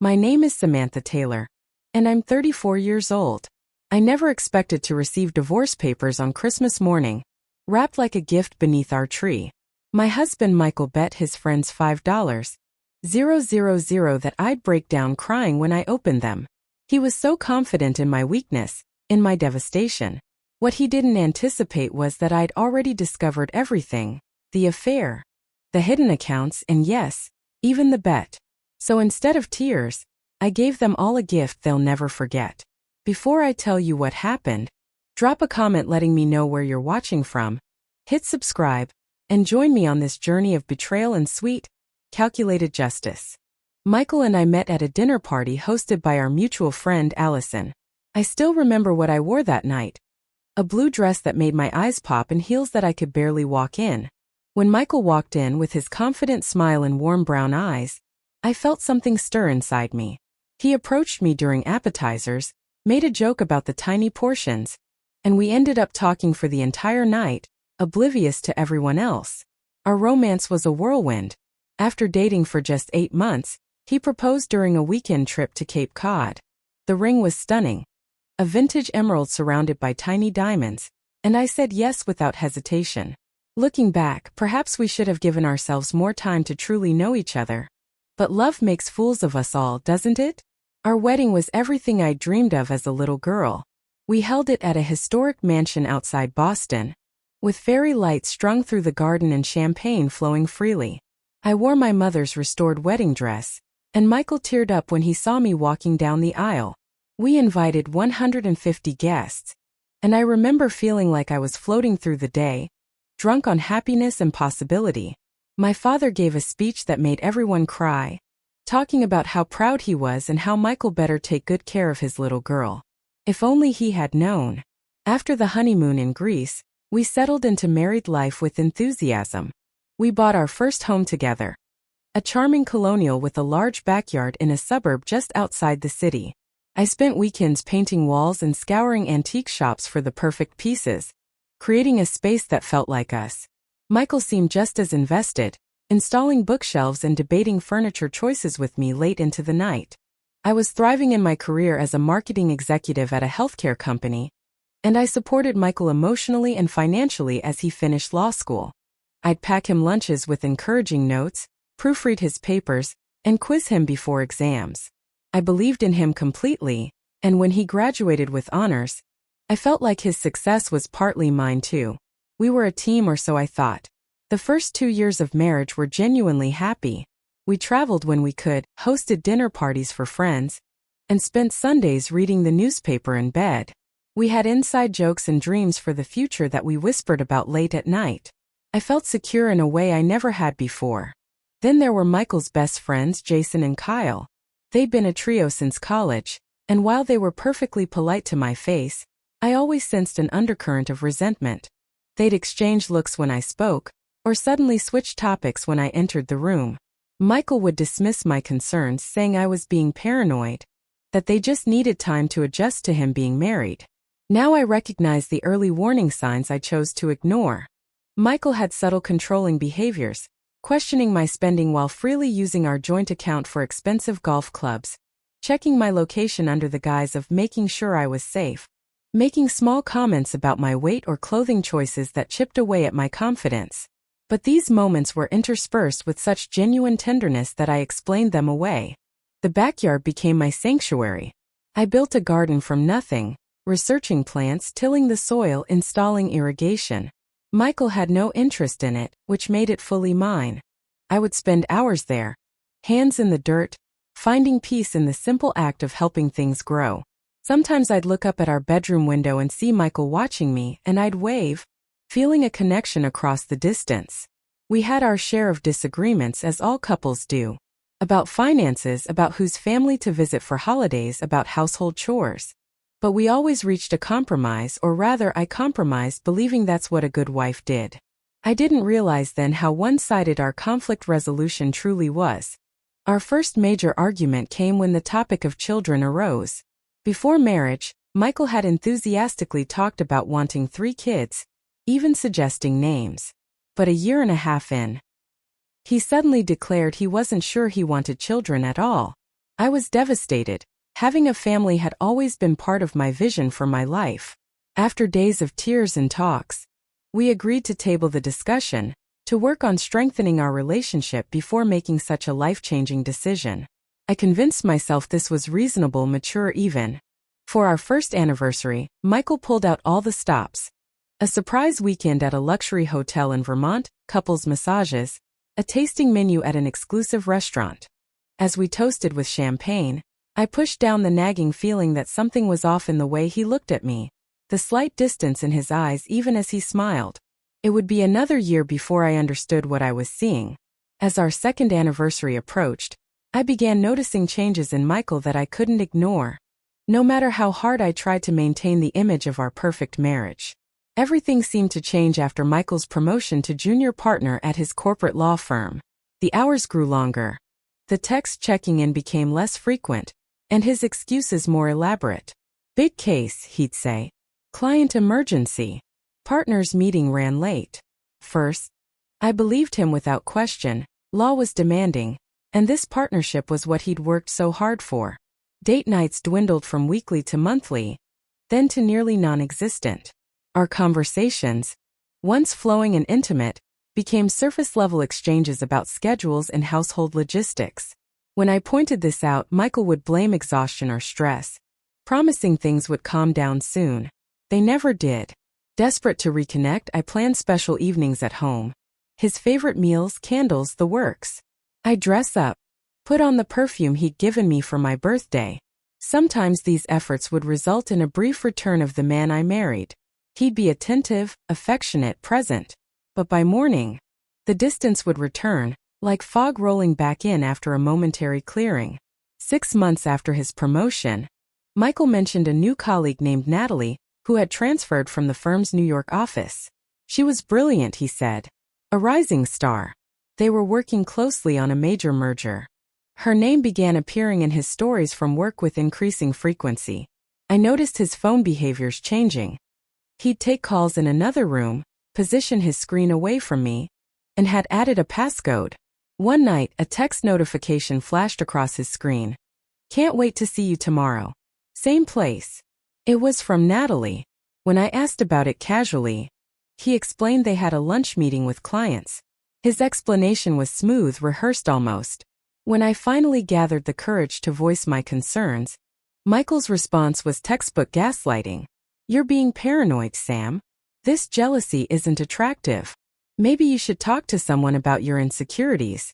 My name is Samantha Taylor, and I'm 34 years old. I never expected to receive divorce papers on Christmas morning, wrapped like a gift beneath our tree. My husband Michael bet his friends $5,000 that I'd break down crying when I opened them. He was so confident in my weakness, in my devastation. What he didn't anticipate was that I'd already discovered everything, the affair, the hidden accounts, and yes, even the bet. So instead of tears, I gave them all a gift they'll never forget. Before I tell you what happened, drop a comment letting me know where you're watching from, hit subscribe, and join me on this journey of betrayal and sweet, calculated justice. Michael and I met at a dinner party hosted by our mutual friend Allison. I still remember what I wore that night. A blue dress that made my eyes pop and heels that I could barely walk in. When Michael walked in with his confident smile and warm brown eyes, I felt something stir inside me. He approached me during appetizers, made a joke about the tiny portions, and we ended up talking for the entire night, oblivious to everyone else. Our romance was a whirlwind. After dating for just 8 months, he proposed during a weekend trip to Cape Cod. The ring was stunning, a vintage emerald surrounded by tiny diamonds, and I said yes without hesitation. Looking back, perhaps we should have given ourselves more time to truly know each other. But love makes fools of us all, doesn't it? Our wedding was everything I dreamed of as a little girl. We held it at a historic mansion outside Boston, with fairy lights strung through the garden and champagne flowing freely. I wore my mother's restored wedding dress, and Michael teared up when he saw me walking down the aisle. We invited 150 guests, and I remember feeling like I was floating through the day, drunk on happiness and possibility. My father gave a speech that made everyone cry, talking about how proud he was and how Michael better take good care of his little girl. If only he had known. After the honeymoon in Greece, we settled into married life with enthusiasm. We bought our first home together, a charming colonial with a large backyard in a suburb just outside the city. I spent weekends painting walls and scouring antique shops for the perfect pieces, creating a space that felt like us. Michael seemed just as invested, installing bookshelves and debating furniture choices with me late into the night. I was thriving in my career as a marketing executive at a healthcare company, and I supported Michael emotionally and financially as he finished law school. I'd pack him lunches with encouraging notes, proofread his papers, and quiz him before exams. I believed in him completely, and when he graduated with honors, I felt like his success was partly mine too. We were a team, or so I thought. The first 2 years of marriage were genuinely happy. We traveled when we could, hosted dinner parties for friends, and spent Sundays reading the newspaper in bed. We had inside jokes and dreams for the future that we whispered about late at night. I felt secure in a way I never had before. Then there were Michael's best friends, Jason and Kyle. They'd been a trio since college, and while they were perfectly polite to my face, I always sensed an undercurrent of resentment. They'd exchange looks when I spoke, or suddenly switch topics when I entered the room. Michael would dismiss my concerns, saying I was being paranoid, that they just needed time to adjust to him being married. Now I recognize the early warning signs I chose to ignore. Michael had subtle controlling behaviors, questioning my spending while freely using our joint account for expensive golf clubs, checking my location under the guise of making sure I was safe, making small comments about my weight or clothing choices that chipped away at my confidence. But these moments were interspersed with such genuine tenderness that I explained them away. The backyard became my sanctuary. I built a garden from nothing, researching plants, tilling the soil, installing irrigation. Michael had no interest in it, which made it fully mine. I would spend hours there, hands in the dirt, finding peace in the simple act of helping things grow. Sometimes I'd look up at our bedroom window and see Michael watching me, and I'd wave, feeling a connection across the distance. We had our share of disagreements, as all couples do. About finances, about whose family to visit for holidays, about household chores. But we always reached a compromise, or rather I compromised, believing that's what a good wife did. I didn't realize then how one-sided our conflict resolution truly was. Our first major argument came when the topic of children arose. Before marriage, Michael had enthusiastically talked about wanting 3 kids, even suggesting names. But a year and a half in, he suddenly declared he wasn't sure he wanted children at all. I was devastated. Having a family had always been part of my vision for my life. After days of tears and talks, we agreed to table the discussion, to work on strengthening our relationship before making such a life-changing decision. I convinced myself this was reasonable, mature even. For our first anniversary, Michael pulled out all the stops. A surprise weekend at a luxury hotel in Vermont, couples massages, a tasting menu at an exclusive restaurant. As we toasted with champagne, I pushed down the nagging feeling that something was off in the way he looked at me, the slight distance in his eyes even as he smiled. It would be another year before I understood what I was seeing. As our second anniversary approached, I began noticing changes in Michael that I couldn't ignore. No matter how hard I tried to maintain the image of our perfect marriage, everything seemed to change after Michael's promotion to junior partner at his corporate law firm. The hours grew longer. The text checking in became less frequent, and his excuses more elaborate. Big case, he'd say. Client emergency. Partners meeting ran late. First, I believed him without question. Law was demanding, and this partnership was what he'd worked so hard for. Date nights dwindled from weekly to monthly, then to nearly non-existent. Our conversations, once flowing and intimate, became surface-level exchanges about schedules and household logistics. When I pointed this out, Michael would blame exhaustion or stress, promising things would calm down soon. They never did. Desperate to reconnect, I planned special evenings at home. His favorite meals, candles, the works. I'd dress up, put on the perfume he'd given me for my birthday. Sometimes these efforts would result in a brief return of the man I married. He'd be attentive, affectionate, present. But by morning, the distance would return, like fog rolling back in after a momentary clearing. 6 months after his promotion, Michael mentioned a new colleague named Natalie, who had transferred from the firm's New York office. She was brilliant, he said. A rising star. They were working closely on a major merger. Her name began appearing in his stories from work with increasing frequency. I noticed his phone behaviors changing. He'd take calls in another room, position his screen away from me, and had added a passcode. One night, a text notification flashed across his screen. Can't wait to see you tomorrow. Same place. It was from Natalie. When I asked about it casually, he explained they had a lunch meeting with clients. His explanation was smooth, rehearsed almost. When I finally gathered the courage to voice my concerns, Michael's response was textbook gaslighting. You're being paranoid, Sam. This jealousy isn't attractive. Maybe you should talk to someone about your insecurities.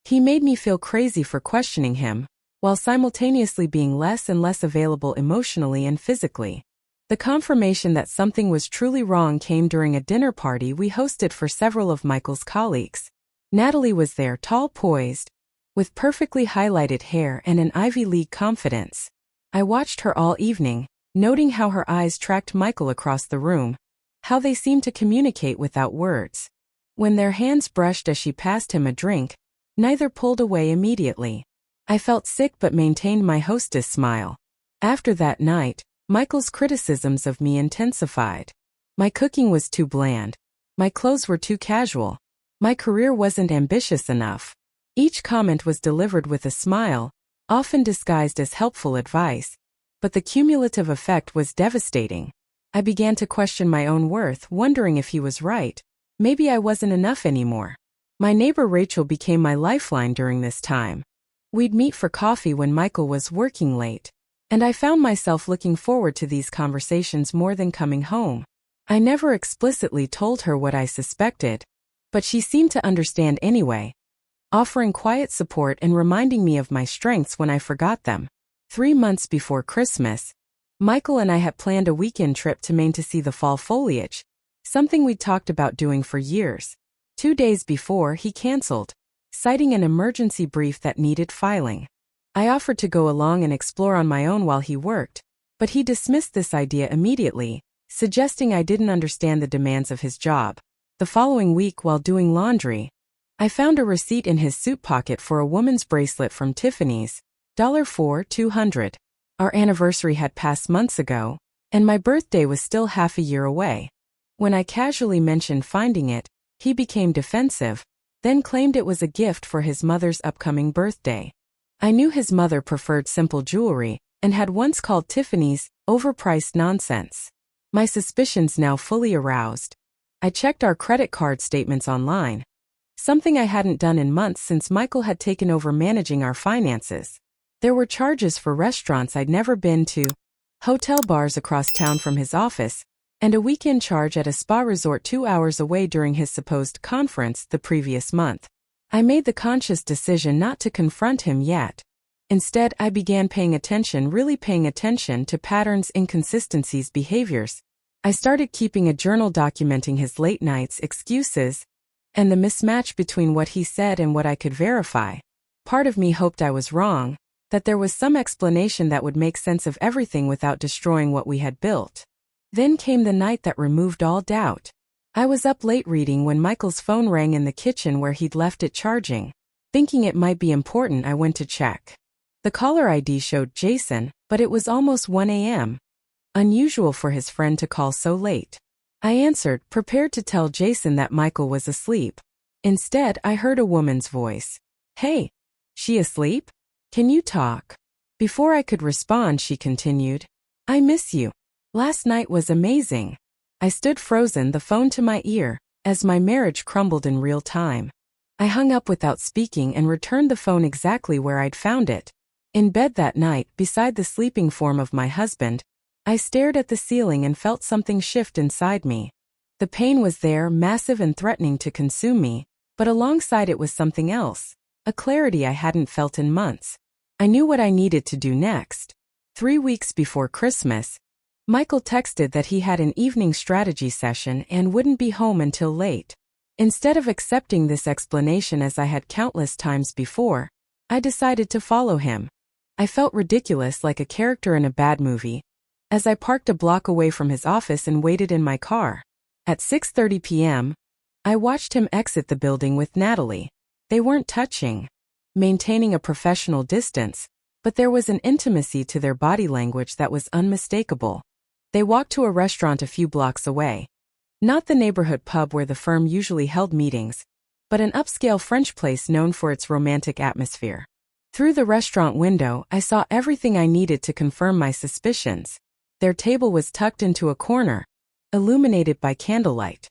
He made me feel crazy for questioning him, while simultaneously being less and less available emotionally and physically. The confirmation that something was truly wrong came during a dinner party we hosted for several of Michael's colleagues. Natalie was there, tall, poised, with perfectly highlighted hair and an Ivy League confidence. I watched her all evening, noting how her eyes tracked Michael across the room, how they seemed to communicate without words. When their hands brushed as she passed him a drink, neither pulled away immediately. I felt sick but maintained my hostess smile. After that night, Michael's criticisms of me intensified. My cooking was too bland. My clothes were too casual. My career wasn't ambitious enough. Each comment was delivered with a smile, often disguised as helpful advice, but the cumulative effect was devastating. I began to question my own worth, wondering if he was right. Maybe I wasn't enough anymore. My neighbor Rachel became my lifeline during this time. We'd meet for coffee when Michael was working late, and I found myself looking forward to these conversations more than coming home. I never explicitly told her what I suspected, but she seemed to understand anyway, offering quiet support and reminding me of my strengths when I forgot them. 3 months before Christmas, Michael and I had planned a weekend trip to Maine to see the fall foliage, something we'd talked about doing for years. 2 days before, he canceled, citing an emergency brief that needed filing. I offered to go along and explore on my own while he worked, but he dismissed this idea immediately, suggesting I didn't understand the demands of his job. The following week, while doing laundry, I found a receipt in his suit pocket for a woman's bracelet from Tiffany's, for $200. Our anniversary had passed months ago, and my birthday was still half a year away. When I casually mentioned finding it, he became defensive, then claimed it was a gift for his mother's upcoming birthday. I knew his mother preferred simple jewelry and had once called Tiffany's overpriced nonsense. My suspicions now fully aroused. I checked our credit card statements online, something I hadn't done in months since Michael had taken over managing our finances. There were charges for restaurants I'd never been to, hotel bars across town from his office, and a weekend charge at a spa resort 2 hours away during his supposed conference the previous month. I made the conscious decision not to confront him yet. Instead, I began really paying attention to patterns, inconsistencies, behaviors. I started keeping a journal documenting his late nights, excuses, and the mismatch between what he said and what I could verify. Part of me hoped I was wrong, that there was some explanation that would make sense of everything without destroying what we had built. Then came the night that removed all doubt. I was up late reading when Michael's phone rang in the kitchen where he'd left it charging. Thinking it might be important, I went to check. The caller ID showed Jason, but it was almost 1 a.m. Unusual for his friend to call so late. I answered, prepared to tell Jason that Michael was asleep. Instead, I heard a woman's voice. "Hey, she asleep? Can you talk?" Before I could respond, she continued, "I miss you. Last night was amazing." I stood frozen, the phone to my ear, as my marriage crumbled in real time. I hung up without speaking and returned the phone exactly where I'd found it. In bed that night, beside the sleeping form of my husband, I stared at the ceiling and felt something shift inside me. The pain was there, massive and threatening to consume me, but alongside it was something else, a clarity I hadn't felt in months. I knew what I needed to do next. 3 weeks before Christmas, Michael texted that he had an evening strategy session and wouldn't be home until late. Instead of accepting this explanation as I had countless times before, I decided to follow him. I felt ridiculous, like a character in a bad movie, as I parked a block away from his office and waited in my car. At 6:30 p.m., I watched him exit the building with Natalie. They weren't touching, maintaining a professional distance, but there was an intimacy to their body language that was unmistakable. They walked to a restaurant a few blocks away. Not the neighborhood pub where the firm usually held meetings, but an upscale French place known for its romantic atmosphere. Through the restaurant window, I saw everything I needed to confirm my suspicions. Their table was tucked into a corner, illuminated by candlelight.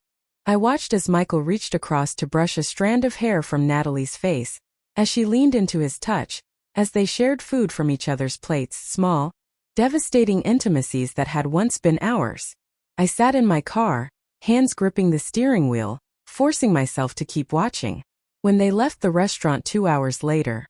I watched as Michael reached across to brush a strand of hair from Natalie's face, as she leaned into his touch, as they shared food from each other's plates, small, devastating intimacies that had once been ours. I sat in my car, hands gripping the steering wheel, forcing myself to keep watching. When they left the restaurant 2 hours later,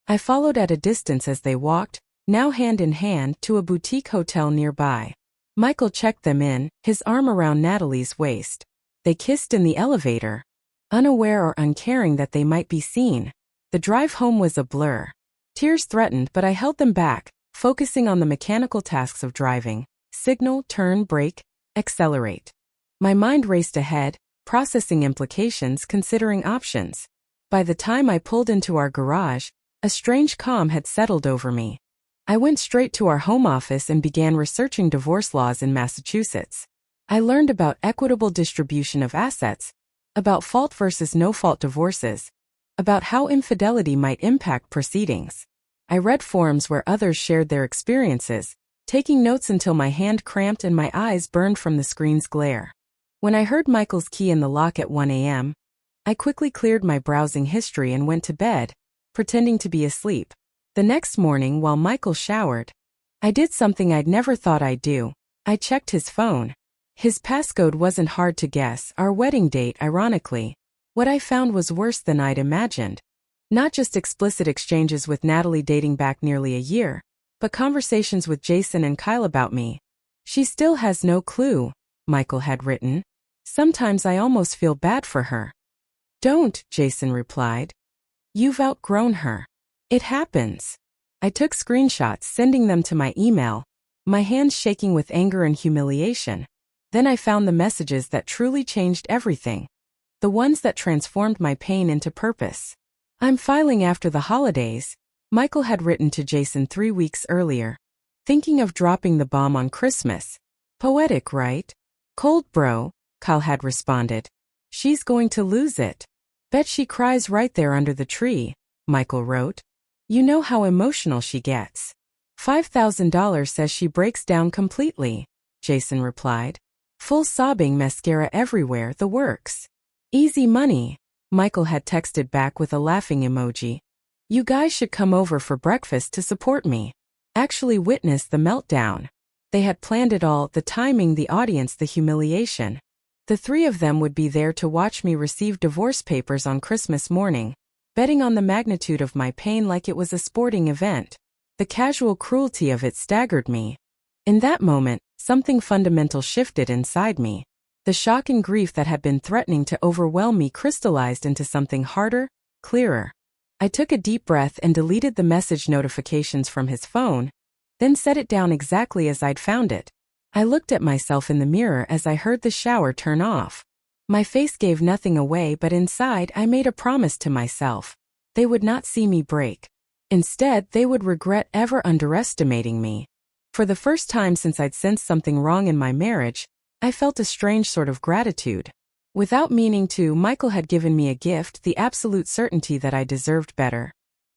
I followed at a distance as they walked, now hand in hand, to a boutique hotel nearby. Michael checked them in, his arm around Natalie's waist. They kissed in the elevator, unaware or uncaring that they might be seen. The drive home was a blur. Tears threatened, but I held them back, focusing on the mechanical tasks of driving: signal, turn, brake, accelerate. My mind raced ahead, processing implications, considering options. By the time I pulled into our garage, a strange calm had settled over me. I went straight to our home office and began researching divorce laws in Massachusetts. I learned about equitable distribution of assets, about fault versus no-fault divorces, about how infidelity might impact proceedings. I read forums where others shared their experiences, taking notes until my hand cramped and my eyes burned from the screen's glare. When I heard Michael's key in the lock at 1 a.m., I quickly cleared my browsing history and went to bed, pretending to be asleep. The next morning, while Michael showered, I did something I'd never thought I'd do. I checked his phone. His passcode wasn't hard to guess, our wedding date, ironically. What I found was worse than I'd imagined. Not just explicit exchanges with Natalie dating back nearly a year, but conversations with Jason and Kyle about me. "She still has no clue," Michael had written. "Sometimes I almost feel bad for her." "Don't," Jason replied. "You've outgrown her. It happens." I took screenshots, sending them to my email, my hands shaking with anger and humiliation. Then I found the messages that truly changed everything. The ones that transformed my pain into purpose. "I'm filing after the holidays," Michael had written to Jason 3 weeks earlier. "Thinking of dropping the bomb on Christmas. Poetic, right?" "Cold, bro," Kyle had responded. "She's going to lose it. Bet she cries right there under the tree," Michael wrote. You know how emotional she gets. $5,000 says she breaks down completely, Jason replied. Full sobbing, mascara everywhere, the works. Easy money, Michael had texted back with a laughing emoji. You guys should come over for breakfast to support me. Actually witness the meltdown. They had planned it all, the timing, the audience, the humiliation. The three of them would be there to watch me receive divorce papers on Christmas morning, betting on the magnitude of my pain like it was a sporting event. The casual cruelty of it staggered me. In that moment, something fundamental shifted inside me. The shock and grief that had been threatening to overwhelm me crystallized into something harder, clearer. I took a deep breath and deleted the message notifications from his phone, then set it down exactly as I'd found it. I looked at myself in the mirror as I heard the shower turn off. My face gave nothing away, but inside I made a promise to myself. They would not see me break. Instead, they would regret ever underestimating me. For the first time since I'd sensed something wrong in my marriage, I felt a strange sort of gratitude. Without meaning to, Michael had given me a gift, the absolute certainty that I deserved better.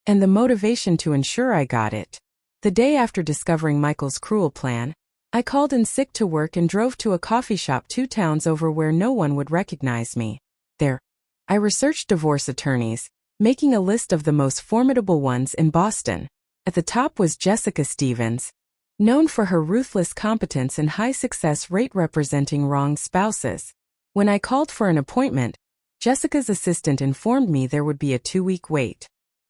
And the motivation to ensure I got it. The day after discovering Michael's cruel plan, I called in sick to work and drove to a coffee shop 2 towns over where no one would recognize me. There, I researched divorce attorneys, making a list of the most formidable ones in Boston. At the top was Jessica Stevens, known for her ruthless competence and high success rate representing wronged spouses. When I called for an appointment, Jessica's assistant informed me there would be a 2-week wait.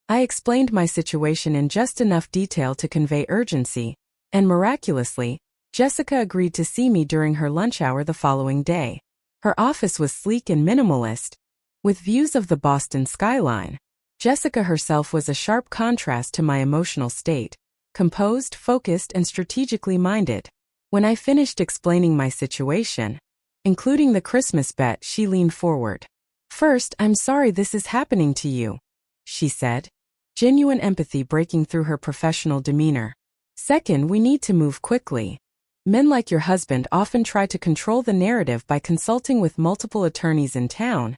I explained my situation in just enough detail to convey urgency, and miraculously, Jessica agreed to see me during her lunch hour the following day. Her office was sleek and minimalist, with views of the Boston skyline. Jessica herself was a sharp contrast to my emotional state, composed, focused, and strategically minded. When I finished explaining my situation, including the Christmas bet, she leaned forward. First, I'm sorry this is happening to you, she said, genuine empathy breaking through her professional demeanor. Second, we need to move quickly. Men like your husband often try to control the narrative by consulting with multiple attorneys in town,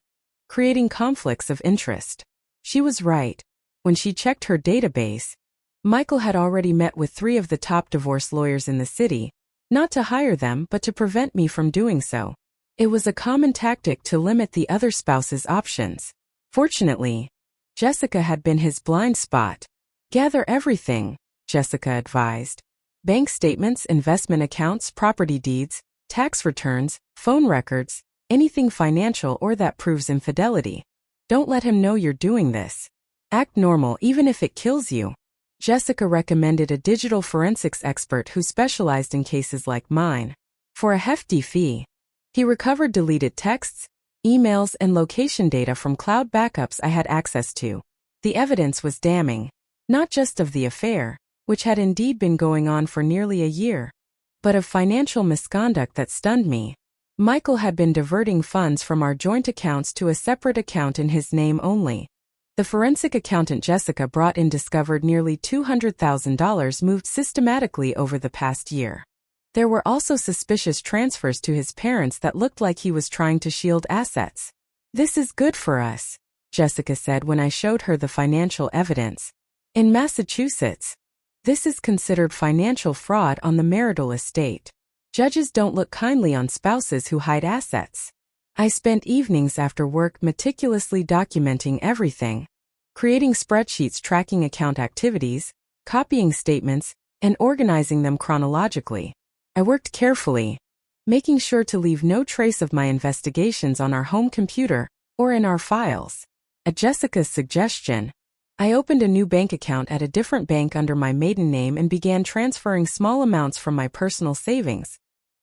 creating conflicts of interest. She was right. When she checked her database, Michael had already met with 3 of the top divorce lawyers in the city, not to hire them but to prevent me from doing so. It was a common tactic to limit the other spouse's options. Fortunately, Jessica had been his blind spot. Gather everything, Jessica advised. Bank statements, investment accounts, property deeds, tax returns, phone records, anything financial or that proves infidelity. Don't let him know you're doing this. Act normal even if it kills you. Jessica recommended a digital forensics expert who specialized in cases like mine. For a hefty fee, he recovered deleted texts, emails, and location data from cloud backups I had access to. The evidence was damning, not just of the affair, which had indeed been going on for nearly a year, but of financial misconduct that stunned me. Michael had been diverting funds from our joint accounts to a separate account in his name only. The forensic accountant Jessica brought in discovered nearly $200,000 moved systematically over the past year. There were also suspicious transfers to his parents that looked like he was trying to shield assets. This is good for us, Jessica said when I showed her the financial evidence. In Massachusetts, this is considered financial fraud on the marital estate. Judges don't look kindly on spouses who hide assets. I spent evenings after work meticulously documenting everything, creating spreadsheets tracking account activities, copying statements, and organizing them chronologically. I worked carefully, making sure to leave no trace of my investigations on our home computer or in our files. At Jessica's suggestion, I opened a new bank account at a different bank under my maiden name and began transferring small amounts from my personal savings,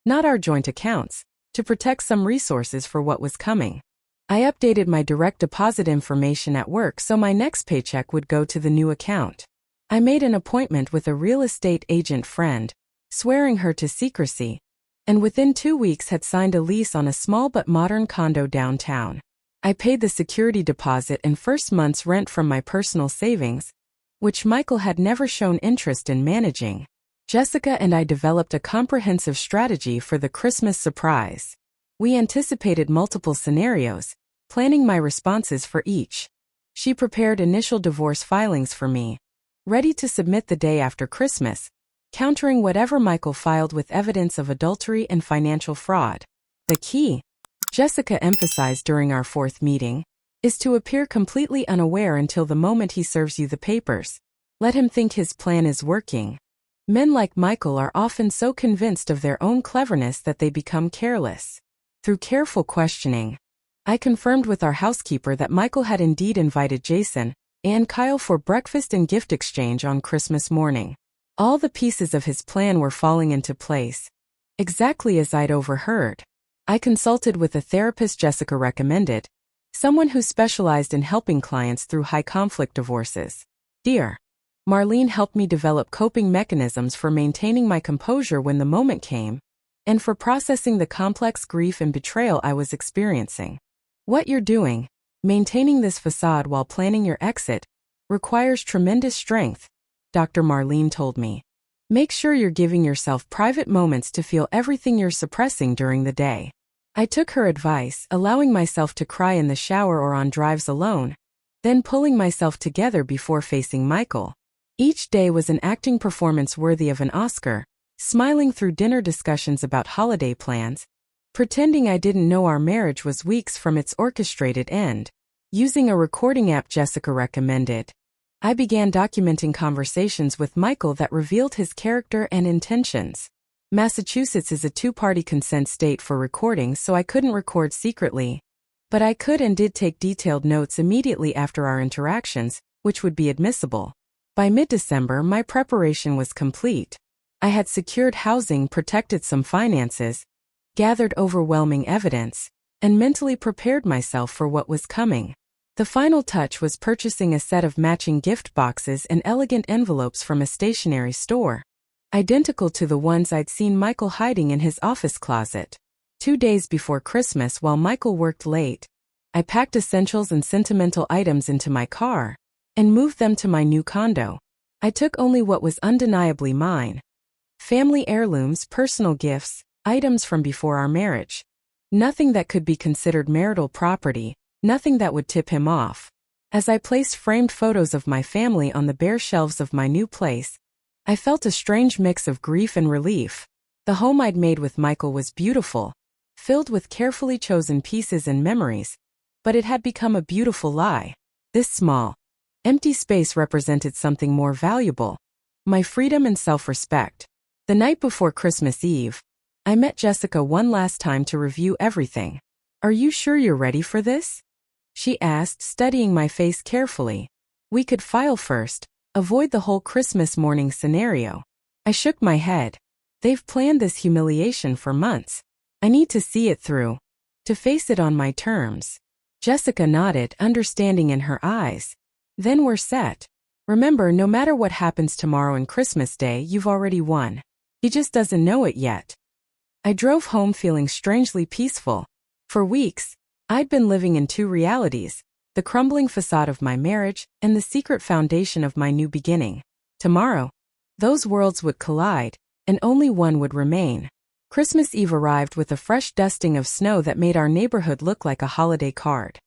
not our joint accounts, to protect some resources for what was coming. I updated my direct deposit information at work so my next paycheck would go to the new account. I made an appointment with a real estate agent friend, swearing her to secrecy, and within 2 weeks had signed a lease on a small but modern condo downtown. I paid the security deposit and first month's rent from my personal savings, which Michael had never shown interest in managing. Jessica and I developed a comprehensive strategy for the Christmas surprise. We anticipated multiple scenarios, planning my responses for each. She prepared initial divorce filings for me, ready to submit the day after Christmas, countering whatever Michael filed with evidence of adultery and financial fraud. The key, Jessica emphasized during our fourth meeting, is to appear completely unaware until the moment he serves you the papers. Let him think his plan is working. Men like Michael are often so convinced of their own cleverness that they become careless. Through careful questioning, I confirmed with our housekeeper that Michael had indeed invited Jason and Kyle for breakfast and gift exchange on Christmas morning. All the pieces of his plan were falling into place, exactly as I'd overheard. I consulted with a therapist Jessica recommended, someone who specialized in helping clients through high-conflict divorces. Dear Marlene helped me develop coping mechanisms for maintaining my composure when the moment came, and for processing the complex grief and betrayal I was experiencing. What you're doing, maintaining this facade while planning your exit, requires tremendous strength, Dr. Marlene told me. Make sure you're giving yourself private moments to feel everything you're suppressing during the day. I took her advice, allowing myself to cry in the shower or on drives alone, then pulling myself together before facing Michael. Each day was an acting performance worthy of an Oscar, smiling through dinner discussions about holiday plans, pretending I didn't know our marriage was weeks from its orchestrated end. Using a recording app Jessica recommended, I began documenting conversations with Michael that revealed his character and intentions. Massachusetts is a two-party consent state for recording, so I couldn't record secretly. But I could and did take detailed notes immediately after our interactions, which would be admissible. By mid-December, my preparation was complete. I had secured housing, protected some finances, gathered overwhelming evidence, and mentally prepared myself for what was coming. The final touch was purchasing a set of matching gift boxes and elegant envelopes from a stationery store, identical to the ones I'd seen Michael hiding in his office closet. 2 days before Christmas, while Michael worked late, I packed essentials and sentimental items into my car and moved them to my new condo. I took only what was undeniably mine: family heirlooms, personal gifts, items from before our marriage. Nothing that could be considered marital property, nothing that would tip him off. As I placed framed photos of my family on the bare shelves of my new place, I felt a strange mix of grief and relief. The home I'd made with Michael was beautiful, filled with carefully chosen pieces and memories, but it had become a beautiful lie. This small, empty space represented something more valuable: my freedom and self-respect. The night before Christmas Eve, I met Jessica one last time to review everything. "Are you sure you're ready for this?" she asked, studying my face carefully. "We could file first, avoid the whole Christmas morning scenario." I shook my head. "They've planned this humiliation for months. I need to see it through, to face it on my terms." Jessica nodded, understanding in her eyes. "Then we're set. Remember, no matter what happens tomorrow and Christmas Day, you've already won. He just doesn't know it yet." I drove home feeling strangely peaceful. For weeks, I'd been living in two realities: the crumbling facade of my marriage and the secret foundation of my new beginning. Tomorrow, those worlds would collide, and only one would remain. Christmas Eve arrived with a fresh dusting of snow that made our neighborhood look like a holiday card.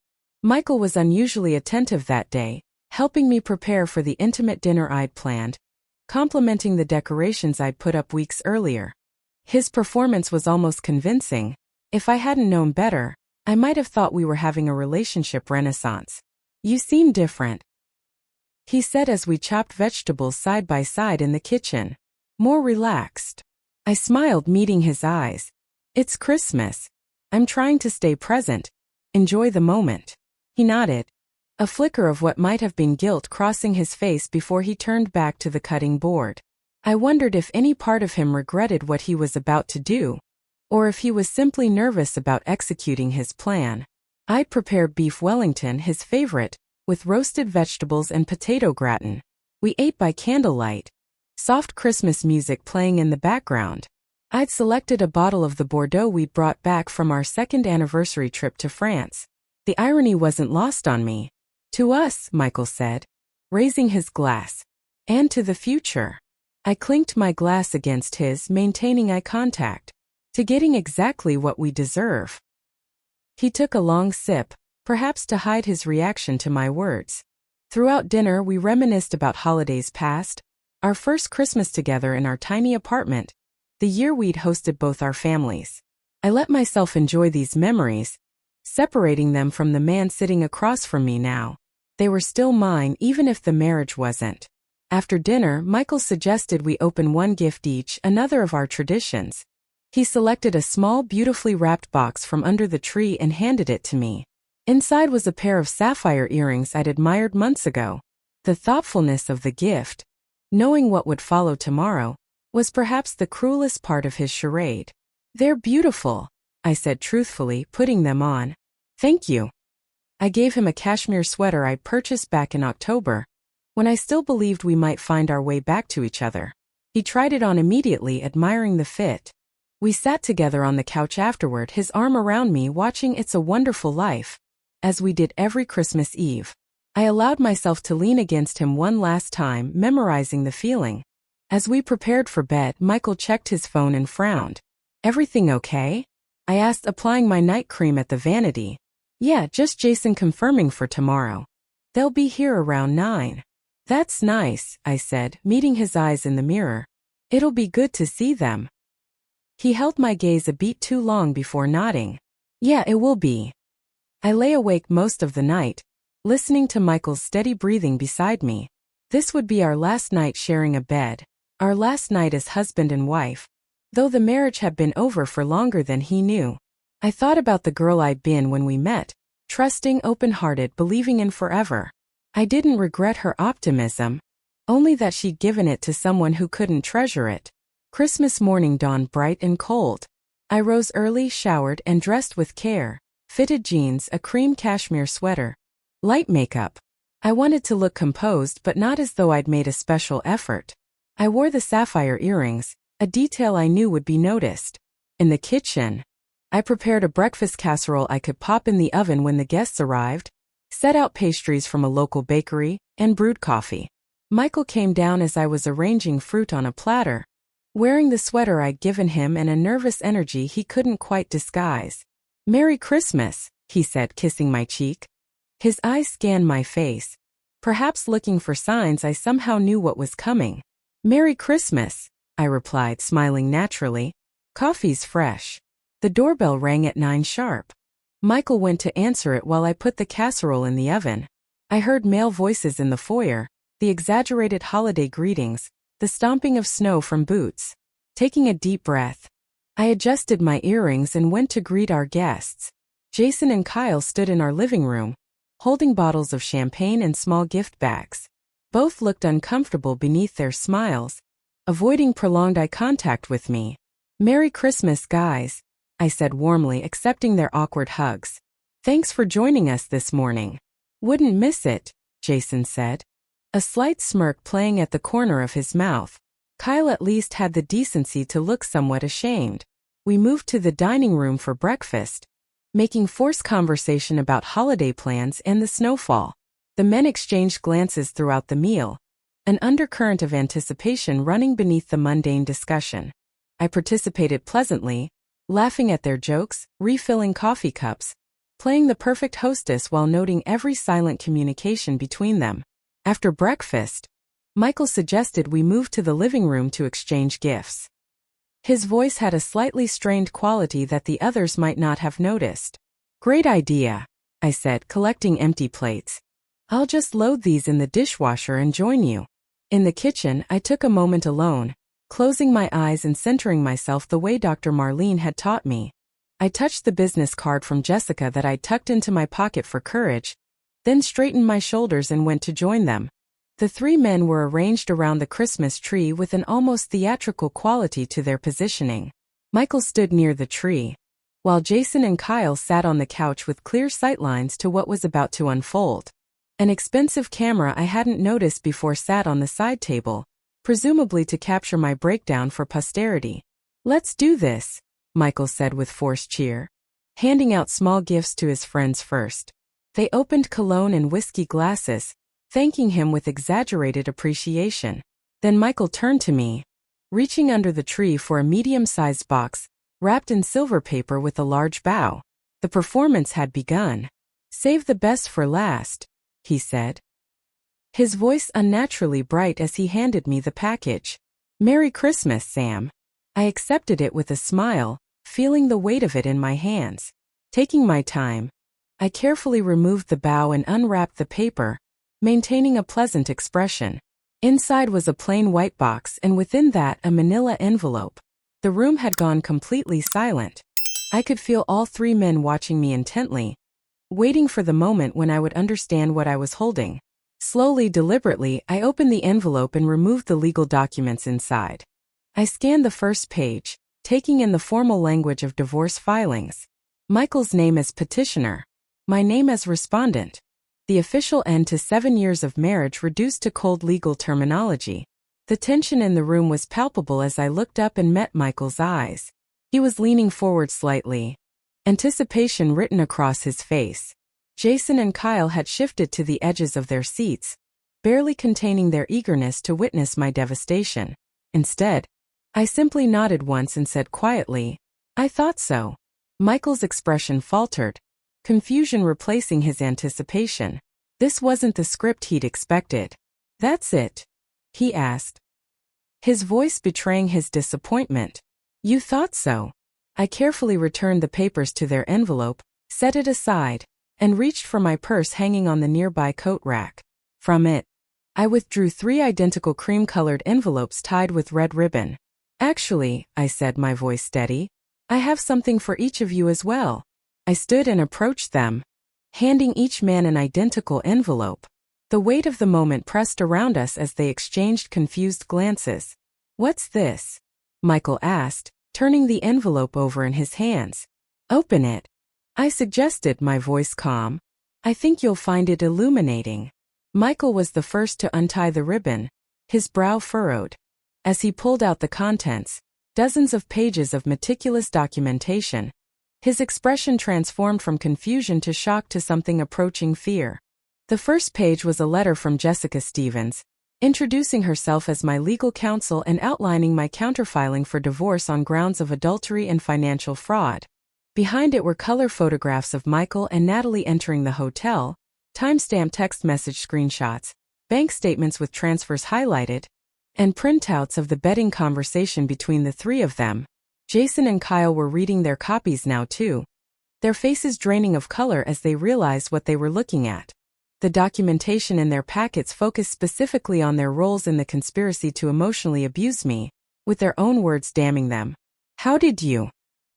Michael was unusually attentive that day, helping me prepare for the intimate dinner I'd planned, complimenting the decorations I'd put up weeks earlier. His performance was almost convincing. If I hadn't known better, I might have thought we were having a relationship renaissance. "You seem different," he said as we chopped vegetables side by side in the kitchen. "More relaxed." I smiled, meeting his eyes. "It's Christmas. I'm trying to stay present, enjoy the moment." He nodded, a flicker of what might have been guilt crossing his face before he turned back to the cutting board. I wondered if any part of him regretted what he was about to do, or if he was simply nervous about executing his plan. I'd prepared beef Wellington, his favorite, with roasted vegetables and potato gratin. We ate by candlelight, soft Christmas music playing in the background. I'd selected a bottle of the Bordeaux we'd brought back from our second anniversary trip to France. The irony wasn't lost on me. "To us," Michael said, raising his glass. "And to the future." I clinked my glass against his, maintaining eye contact. "To getting exactly what we deserve." He took a long sip, perhaps to hide his reaction to my words. Throughout dinner, we reminisced about holidays past, our first Christmas together in our tiny apartment, the year we'd hosted both our families. I let myself enjoy these memories, separating them from the man sitting across from me now. They were still mine even if the marriage wasn't. After dinner, Michael suggested we open one gift each, another of our traditions. He selected a small, beautifully wrapped box from under the tree and handed it to me. Inside was a pair of sapphire earrings I'd admired months ago. The thoughtfulness of the gift, knowing what would follow tomorrow, was perhaps the cruelest part of his charade. "They're beautiful," I said truthfully, putting them on. "Thank you." I gave him a cashmere sweater I'd purchased back in October, when I still believed we might find our way back to each other. He tried it on immediately, admiring the fit. We sat together on the couch afterward, his arm around me, watching It's a Wonderful Life, as we did every Christmas Eve. I allowed myself to lean against him one last time, memorizing the feeling. As we prepared for bed, Michael checked his phone and frowned. "Everything okay?" I asked, applying my night cream at the vanity. "Yeah, just Jason confirming for tomorrow. They'll be here around 9. "That's nice," I said, meeting his eyes in the mirror. "It'll be good to see them." He held my gaze a beat too long before nodding. "Yeah, it will be." I lay awake most of the night, listening to Michael's steady breathing beside me. This would be our last night sharing a bed, our last night as husband and wife, though the marriage had been over for longer than he knew. I thought about the girl I'd been when we met, trusting, open-hearted, believing in forever. I didn't regret her optimism, only that she'd given it to someone who couldn't treasure it. Christmas morning dawned bright and cold. I rose early, showered, and dressed with care. Fitted jeans, a cream cashmere sweater, light makeup. I wanted to look composed, but not as though I'd made a special effort. I wore the sapphire earrings, a detail I knew would be noticed. In the kitchen, I prepared a breakfast casserole I could pop in the oven when the guests arrived, set out pastries from a local bakery, and brewed coffee. Michael came down as I was arranging fruit on a platter, wearing the sweater I'd given him and a nervous energy he couldn't quite disguise. "Merry Christmas," he said, kissing my cheek. His eyes scanned my face, perhaps looking for signs I somehow knew what was coming. "Merry Christmas," I replied, smiling naturally. "Coffee's fresh." The doorbell rang at 9 sharp. Michael went to answer it while I put the casserole in the oven. I heard male voices in the foyer, the exaggerated holiday greetings, the stomping of snow from boots. Taking a deep breath, I adjusted my earrings and went to greet our guests. Jason and Kyle stood in our living room, holding bottles of champagne and small gift bags. Both looked uncomfortable beneath their smiles, avoiding prolonged eye contact with me. "Merry Christmas, guys," I said warmly, accepting their awkward hugs. "Thanks for joining us this morning." "Wouldn't miss it," Jason said, a slight smirk playing at the corner of his mouth. Kyle at least had the decency to look somewhat ashamed. We moved to the dining room for breakfast, making forced conversation about holiday plans and the snowfall. The men exchanged glances throughout the meal, an undercurrent of anticipation running beneath the mundane discussion. I participated pleasantly, laughing at their jokes, refilling coffee cups, playing the perfect hostess while noting every silent communication between them. After breakfast, Michael suggested we move to the living room to exchange gifts. His voice had a slightly strained quality that the others might not have noticed. "Great idea," I said, collecting empty plates. "I'll just load these in the dishwasher and join you." In the kitchen, I took a moment alone, closing my eyes and centering myself the way Dr. Marlene had taught me. I touched the business card from Jessica that I tucked into my pocket for courage, then straightened my shoulders and went to join them. The 3 men were arranged around the Christmas tree with an almost theatrical quality to their positioning. Michael stood near the tree, while Jason and Kyle sat on the couch with clear sightlines to what was about to unfold. An expensive camera I hadn't noticed before sat on the side table, presumably to capture my breakdown for posterity. "Let's do this," Michael said with forced cheer, handing out small gifts to his friends first. They opened cologne and whiskey glasses, thanking him with exaggerated appreciation. Then Michael turned to me, reaching under the tree for a medium-sized box, wrapped in silver paper with a large bow. The performance had begun. "Save the best for last," he said. his voice unnaturally bright as he handed me the package. "Merry Christmas, Sam." I accepted it with a smile, feeling the weight of it in my hands. Taking my time, I carefully removed the bow and unwrapped the paper, maintaining a pleasant expression. Inside was a plain white box and within that a manila envelope. The room had gone completely silent. I could feel all three men watching me intently, waiting for the moment when I would understand what I was holding. Slowly, deliberately, I opened the envelope and removed the legal documents inside. I scanned the first page, taking in the formal language of divorce filings. Michael's name as petitioner. My name as respondent. The official end to 7 years of marriage reduced to cold legal terminology. The tension in the room was palpable as I looked up and met Michael's eyes. He was leaning forward slightly, anticipation written across his face. Jason and Kyle had shifted to the edges of their seats, barely containing their eagerness to witness my devastation. Instead, I simply nodded once and said quietly, "I thought so." Michael's expression faltered, confusion replacing his anticipation. This wasn't the script he'd expected. "That's it?" he asked, his voice betraying his disappointment. "You thought so?" I carefully returned the papers to their envelope, set it aside, and reached for my purse hanging on the nearby coat rack. From it, I withdrew 3 identical cream-colored envelopes tied with red ribbon. "Actually," I said, my voice steady, "I have something for each of you as well." I stood and approached them, handing each man an identical envelope. The weight of the moment pressed around us as they exchanged confused glances. "What's this?" Michael asked, turning the envelope over in his hands. "Open it," I suggested, my voice calm. "I think you'll find it illuminating." Michael was the first to untie the ribbon, his brow furrowed. As he pulled out the contents, dozens of pages of meticulous documentation, his expression transformed from confusion to shock to something approaching fear. The first page was a letter from Jessica Stevens, introducing herself as my legal counsel and outlining my counterfiling for divorce on grounds of adultery and financial fraud. Behind it were color photographs of Michael and Natalie entering the hotel, timestamp text message screenshots, bank statements with transfers highlighted, and printouts of the betting conversation between the three of them. Jason and Kyle were reading their copies now too, their faces draining of color as they realized what they were looking at. The documentation in their packets focused specifically on their roles in the conspiracy to emotionally abuse me, with their own words damning them. "How did you?"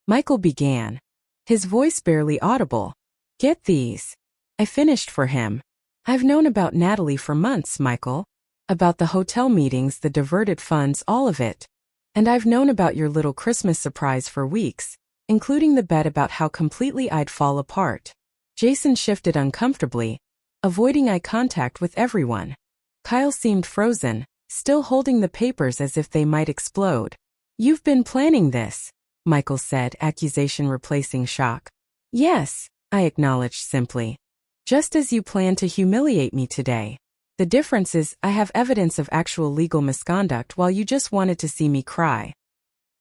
Michael began, his voice barely audible. "Get these?" I finished for him. "I've known about Natalie for months, Michael. About the hotel meetings, the diverted funds, all of it. And I've known about your little Christmas surprise for weeks, including the bet about how completely I'd fall apart." Jason shifted uncomfortably, avoiding eye contact with everyone. Kyle seemed frozen, still holding the papers as if they might explode. "You've been planning this," Michael said, accusation replacing shock. "Yes," I acknowledged simply. "Just as you planned to humiliate me today. The difference is, I have evidence of actual legal misconduct while you just wanted to see me cry."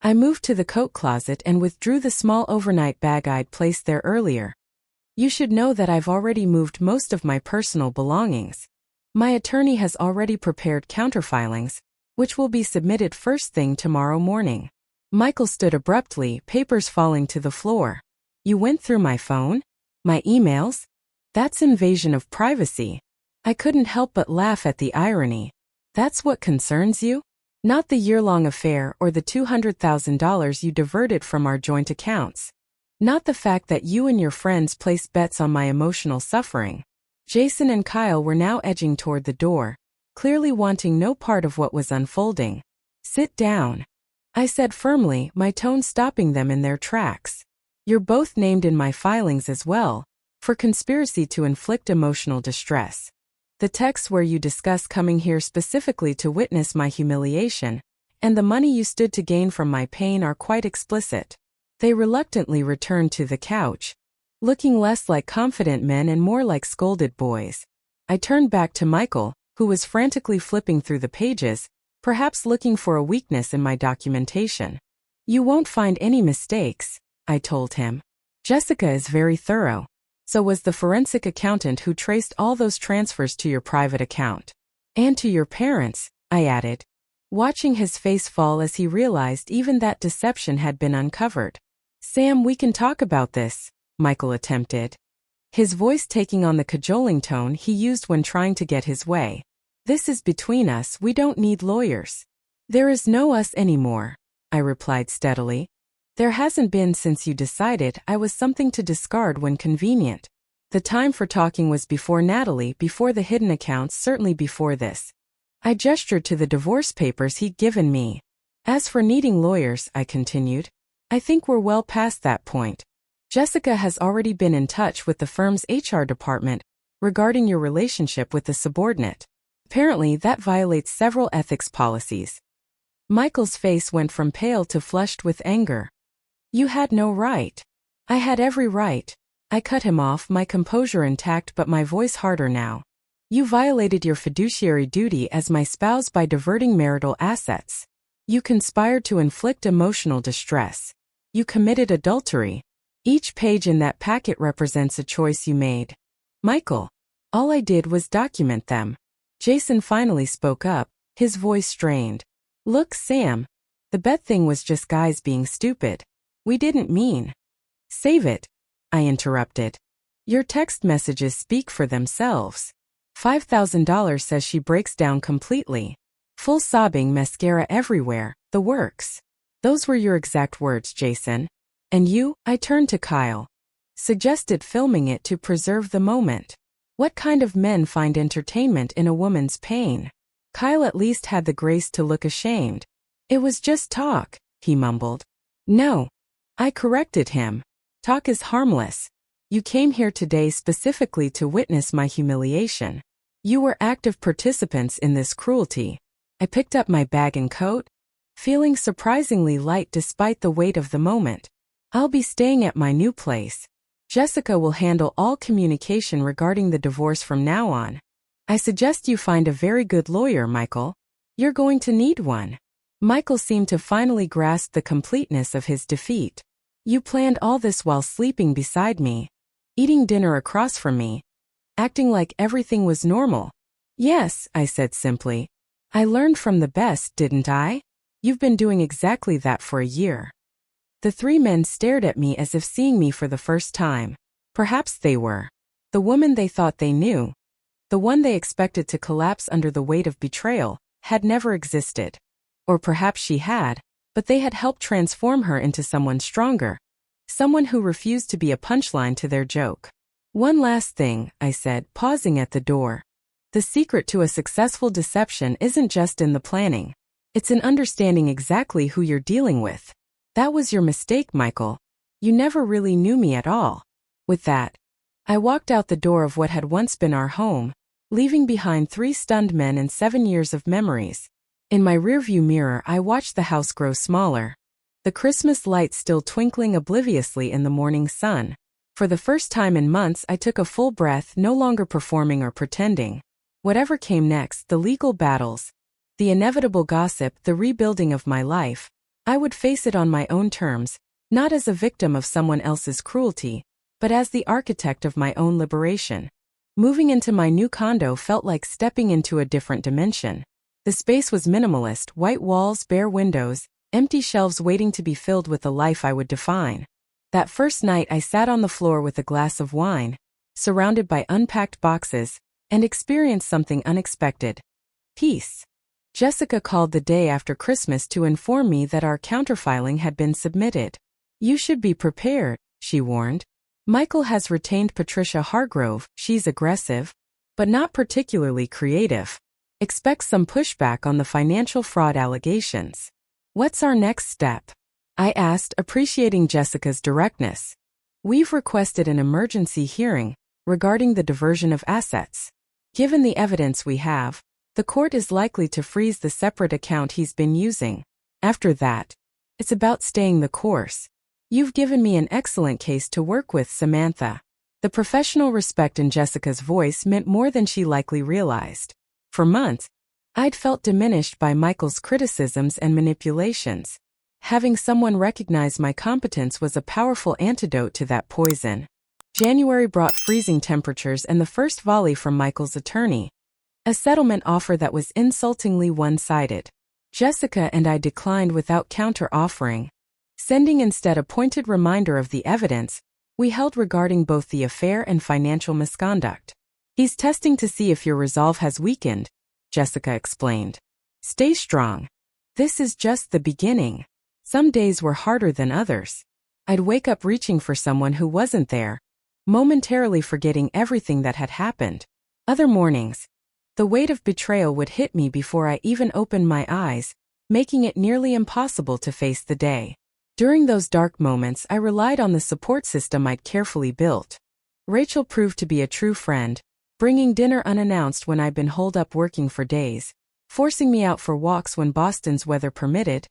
I moved to the coat closet and withdrew the small overnight bag I'd placed there earlier. "You should know that I've already moved most of my personal belongings. My attorney has already prepared counterfilings, which will be submitted first thing tomorrow morning." Michael stood abruptly, papers falling to the floor. "You went through my phone? My emails? That's invasion of privacy." I couldn't help but laugh at the irony. "That's what concerns you? Not the year-long affair or the $200,000 you diverted from our joint accounts. Not the fact that you and your friends placed bets on my emotional suffering." Jason and Kyle were now edging toward the door, clearly wanting no part of what was unfolding. "Sit down," I said firmly, my tone stopping them in their tracks. "You're both named in my filings as well, for conspiracy to inflict emotional distress. The texts where you discuss coming here specifically to witness my humiliation, and the money you stood to gain from my pain are quite explicit." They reluctantly returned to the couch, looking less like confident men and more like scolded boys. I turned back to Michael, who was frantically flipping through the pages, perhaps looking for a weakness in my documentation. "You won't find any mistakes," I told him. "Jessica is very thorough. So was the forensic accountant who traced all those transfers to your private account." And to your parents, I added, watching his face fall as he realized even that deception had been uncovered. Sam, we can talk about this, Michael attempted, his voice taking on the cajoling tone he used when trying to get his way. This is between us, we don't need lawyers. There is no us anymore, I replied steadily. There hasn't been since you decided I was something to discard when convenient. The time for talking was before Natalie, before the hidden accounts, certainly before this. I gestured to the divorce papers he'd given me. As for needing lawyers, I continued, I think we're well past that point. Jessica has already been in touch with the firm's HR department regarding your relationship with the subordinate. Apparently, that violates several ethics policies. Michael's face went from pale to flushed with anger. You had no right. I had every right. I cut him off, my composure intact but my voice harder now. You violated your fiduciary duty as my spouse by diverting marital assets. You conspired to inflict emotional distress. You committed adultery. Each page in that packet represents a choice you made. Michael, all I did was document them. Jason finally spoke up, his voice strained. Look, Sam. The bet thing was just guys being stupid. We didn't mean. Save it, I interrupted. Your text messages speak for themselves. $5,000 says she breaks down completely. Full sobbing, mascara everywhere, the works. Those were your exact words, Jason. And you, I turned to Kyle. Suggested filming it to preserve the moment. What kind of men find entertainment in a woman's pain? Kyle at least had the grace to look ashamed. It was just talk, he mumbled. No. I corrected him. Talk is harmless. You came here today specifically to witness my humiliation. You were active participants in this cruelty. I picked up my bag and coat, feeling surprisingly light despite the weight of the moment. I'll be staying at my new place. Jessica will handle all communication regarding the divorce from now on. I suggest you find a very good lawyer, Michael. You're going to need one. Michael seemed to finally grasp the completeness of his defeat. You planned all this while sleeping beside me, eating dinner across from me, acting like everything was normal. Yes, I said simply. I learned from the best, didn't I? You've been doing exactly that for a year. The three men stared at me as if seeing me for the first time. Perhaps they were. The woman they thought they knew, the one they expected to collapse under the weight of betrayal, had never existed. Or perhaps she had, but they had helped transform her into someone stronger. Someone who refused to be a punchline to their joke. One last thing, I said, pausing at the door. The secret to a successful deception isn't just in the planning. It's in understanding exactly who you're dealing with. That was your mistake, Michael. You never really knew me at all. With that, I walked out the door of what had once been our home, leaving behind 3 stunned men and 7 years of memories. In my rearview mirror, I watched the house grow smaller, the Christmas lights still twinkling obliviously in the morning sun. For the first time in months, I took a full breath, no longer performing or pretending. Whatever came next, the legal battles, the inevitable gossip, the rebuilding of my life, I would face it on my own terms, not as a victim of someone else's cruelty, but as the architect of my own liberation. Moving into my new condo felt like stepping into a different dimension. The space was minimalist, white walls, bare windows, empty shelves waiting to be filled with the life I would define. That first night I sat on the floor with a glass of wine, surrounded by unpacked boxes, and experienced something unexpected. Peace. Jessica called the day after Christmas to inform me that our counterfiling had been submitted. You should be prepared, she warned. Michael has retained Patricia Hargrove. She's aggressive, but not particularly creative. Expect some pushback on the financial fraud allegations. What's our next step? I asked, appreciating Jessica's directness. We've requested an emergency hearing regarding the diversion of assets. Given the evidence we have, the court is likely to freeze the separate account he's been using. After that, it's about staying the course. You've given me an excellent case to work with, Samantha. The professional respect in Jessica's voice meant more than she likely realized. For months, I'd felt diminished by Michael's criticisms and manipulations. Having someone recognize my competence was a powerful antidote to that poison. January brought freezing temperatures and the first volley from Michael's attorney. A settlement offer that was insultingly one-sided. Jessica and I declined without counter-offering, sending instead a pointed reminder of the evidence we held regarding both the affair and financial misconduct. He's testing to see if your resolve has weakened, Jessica explained. Stay strong. This is just the beginning. Some days were harder than others. I'd wake up reaching for someone who wasn't there, momentarily forgetting everything that had happened. Other mornings, the weight of betrayal would hit me before I even opened my eyes, making it nearly impossible to face the day. During those dark moments, I relied on the support system I'd carefully built. Rachel proved to be a true friend, bringing dinner unannounced when I'd been holed up working for days, forcing me out for walks when Boston's weather permitted.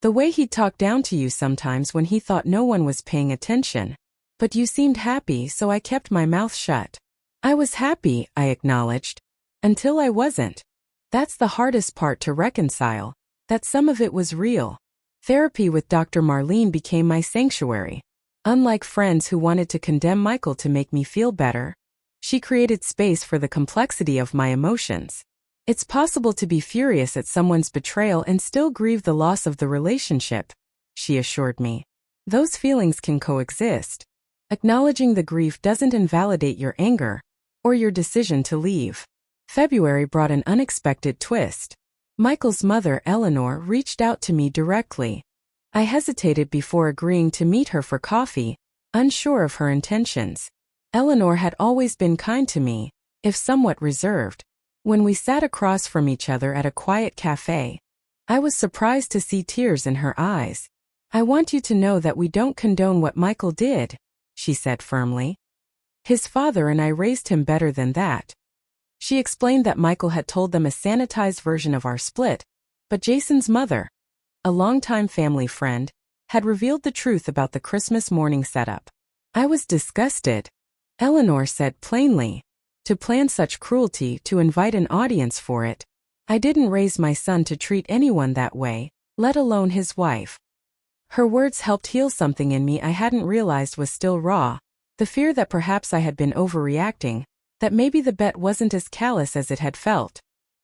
The way he'd talk down to you sometimes when he thought no one was paying attention. But you seemed happy, so I kept my mouth shut. I was happy, I acknowledged. Until I wasn't. That's the hardest part to reconcile, that some of it was real. Therapy with Dr. Marlene became my sanctuary. Unlike friends who wanted to condemn Michael to make me feel better, she created space for the complexity of my emotions. It's possible to be furious at someone's betrayal and still grieve the loss of the relationship, she assured me. Those feelings can coexist. Acknowledging the grief doesn't invalidate your anger or your decision to leave. February brought an unexpected twist. Michael's mother, Eleanor, reached out to me directly. I hesitated before agreeing to meet her for coffee, unsure of her intentions. Eleanor had always been kind to me, if somewhat reserved. When we sat across from each other at a quiet cafe, I was surprised to see tears in her eyes. I want you to know that we don't condone what Michael did, she said firmly. His father and I raised him better than that. She explained that Michael had told them a sanitized version of our split, but Jason's mother, a longtime family friend, had revealed the truth about the Christmas morning setup. I was disgusted. Eleanor said plainly, to plan such cruelty, to invite an audience for it. I didn't raise my son to treat anyone that way, let alone his wife. Her words helped heal something in me I hadn't realized was still raw, the fear that perhaps I had been overreacting, that maybe the bet wasn't as callous as it had felt.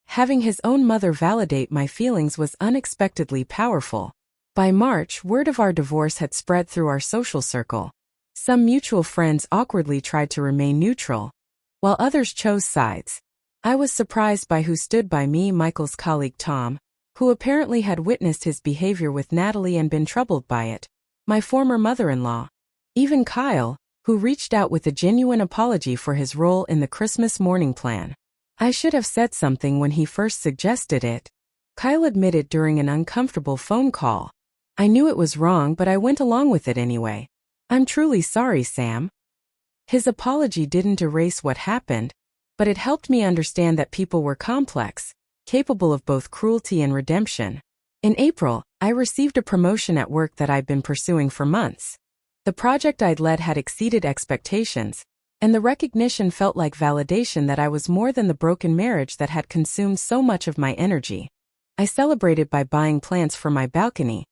Having his own mother validate my feelings was unexpectedly powerful. By March, word of our divorce had spread through our social circle. Some mutual friends awkwardly tried to remain neutral, while others chose sides. I was surprised by who stood by me. Michael's colleague Tom, who apparently had witnessed his behavior with Natalie and been troubled by it. My former mother-in-law. Even Kyle, who reached out with a genuine apology for his role in the Christmas morning plan. I should have said something when he first suggested it, Kyle admitted during an uncomfortable phone call. I knew it was wrong, but I went along with it anyway. I'm truly sorry, Sam. His apology didn't erase what happened, but it helped me understand that people were complex, capable of both cruelty and redemption. In April, I received a promotion at work that I'd been pursuing for months. The project I'd led had exceeded expectations, and the recognition felt like validation that I was more than the broken marriage that had consumed so much of my energy. I celebrated by buying plants for my balcony,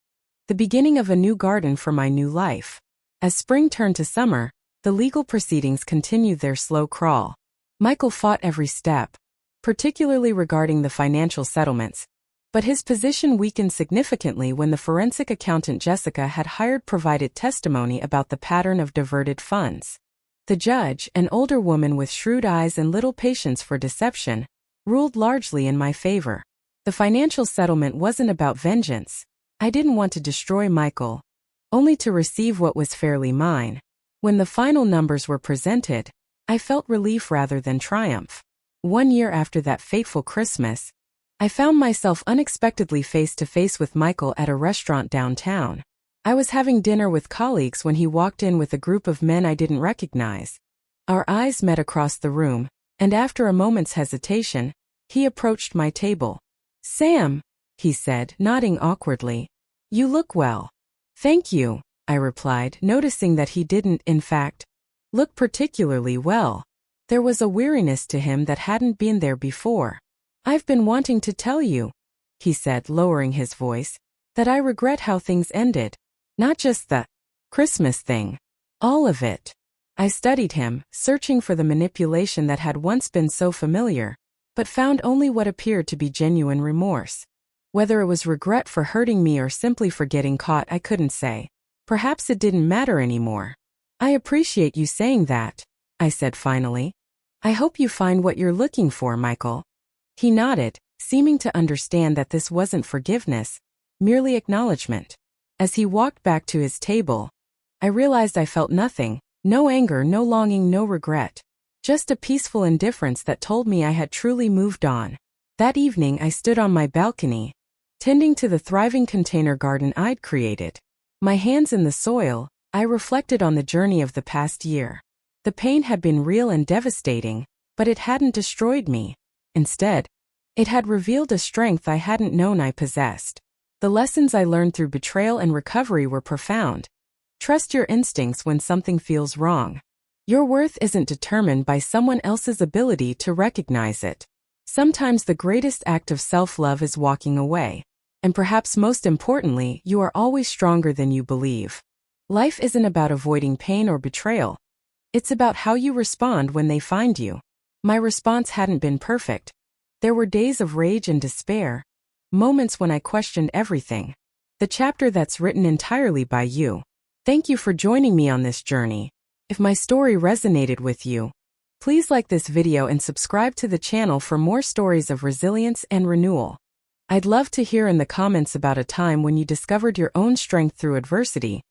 the beginning of a new garden for my new life. As spring turned to summer, the legal proceedings continued their slow crawl. Michael fought every step, particularly regarding the financial settlements, but his position weakened significantly when the forensic accountant Jessica had hired provided testimony about the pattern of diverted funds. The judge, an older woman with shrewd eyes and little patience for deception, ruled largely in my favor. The financial settlement wasn't about vengeance. I didn't want to destroy Michael, only to receive what was fairly mine. When the final numbers were presented, I felt relief rather than triumph. 1 year after that fateful Christmas, I found myself unexpectedly face to face with Michael at a restaurant downtown. I was having dinner with colleagues when he walked in with a group of men I didn't recognize. Our eyes met across the room, and after a moment's hesitation, he approached my table. "Sam," he said, nodding awkwardly. "You look well." "Thank you," I replied, noticing that he didn't, in fact, look particularly well. There was a weariness to him that hadn't been there before. "I've been wanting to tell you," he said, lowering his voice, "that I regret how things ended. Not just the Christmas thing. All of it." I studied him, searching for the manipulation that had once been so familiar. but found only what appeared to be genuine remorse. Whether it was regret for hurting me or simply for getting caught, I couldn't say. Perhaps it didn't matter anymore. I appreciate you saying that, I said finally. I hope you find what you're looking for, Michael. He nodded, seeming to understand that this wasn't forgiveness, merely acknowledgement. As he walked back to his table, I realized I felt nothing, no anger, no longing, no regret. Just a peaceful indifference that told me I had truly moved on. That evening I stood on my balcony, tending to the thriving container garden I'd created. My hands in the soil, I reflected on the journey of the past year. The pain had been real and devastating, but it hadn't destroyed me. Instead, it had revealed a strength I hadn't known I possessed. The lessons I learned through betrayal and recovery were profound. Trust your instincts when something feels wrong. Your worth isn't determined by someone else's ability to recognize it. Sometimes the greatest act of self-love is walking away. And perhaps most importantly, you are always stronger than you believe. Life isn't about avoiding pain or betrayal. It's about how you respond when they find you. My response hadn't been perfect. There were days of rage and despair, moments when I questioned everything. The chapter that's written entirely by you. Thank you for joining me on this journey. If my story resonated with you, please like this video and subscribe to the channel for more stories of resilience and renewal. I'd love to hear in the comments about a time when you discovered your own strength through adversity.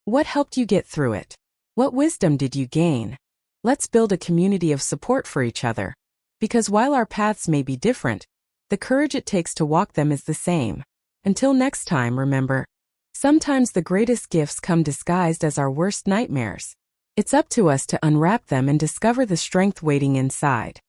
What helped you get through it? What wisdom did you gain? Let's build a community of support for each other. Because while our paths may be different, the courage it takes to walk them is the same. Until next time, remember, sometimes the greatest gifts come disguised as our worst nightmares. It's up to us to unwrap them and discover the strength waiting inside.